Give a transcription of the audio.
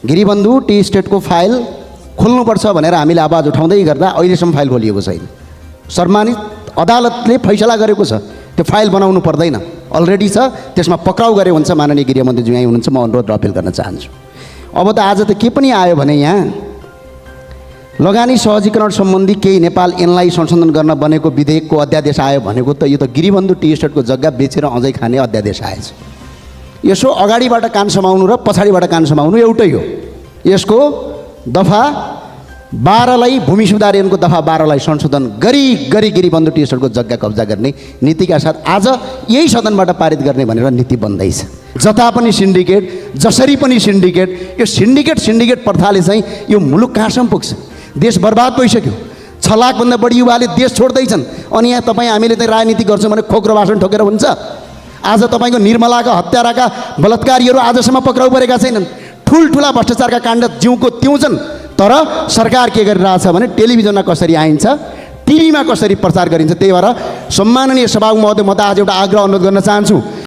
Giribandhu T स्टेटको file खोल्नुपर्छ भनेर हामीले आवाज उठाउँदै गर्दा अहिलेसम्म फाइल खोलिएको छैन। सम्मानित अदालतले फैसला गरेको छ त्यो फाइल बनाउनु पर्दैन, अलरेडी छ, त्यसमा पक्राउ गरे हुन्छ। माननीय गृहमन्त्रीज्यू यहीँ हुनुहुन्छ, म अनुरोध र अपिल गर्न चाहन्छु। अब त आज त के पनि आयो भने यहाँ लगानी सहजीकरण सम्बन्धी केही नेपाल ऐनलाई संशोधन गर्न बनेको विधेयकको अध्यादेश आयो भनेको त यो त गिरिबन्धु टी स्टेटको जग्गा बेचेर अझै खाने अध्यादेश आएछ। यसो अगाडिबाट कान समाउनु र पछाडिबाट कान समाउनु एउटै हो। यसको दफा 12लाई भूमि सुधार ऐनको दफा 12लाई संशोधन गरी गिरिबन्धु टी स्टेटको जग्गा कब्जा गर्ने नीतिका साथ आज यही सदनबाट पारित गर्ने भनेर नीति बन्दैछ। जता पनि सिन्डिकेट, जसरी पनि सिन्डिकेट, यो सिन्डिकेट प्रथाले चाहिँ यो मुलुक कहाँसम्म पुग्छ? देश बर्बाद भइसक्यो। 6 लाखभन्दा बढी युवाले देश छोड्दैछन् अनि यहाँ तपाईँ हामीले चाहिँ राजनीति गर्छौँ भने खोक्रो भाषण ठोकेर हुन्छ? आज तपाईँको निर्मलाका हत्याराका बलात्कारीहरू आजसम्म पक्राउ परेका छैनन्। ठुल्ठुला भ्रष्टाचारका काण्ड जिउको त्यौँ छन्। तर सरकार के गरिरहेछ भने टेलिभिजनमा कसरी आइन्छ, टिभीमा कसरी प्रचार गरिन्छ। त्यही भएर सम्माननीय सभामुख महोदय, म त आज एउटा आग्रह अनुरोध गर्न चाहन्छु।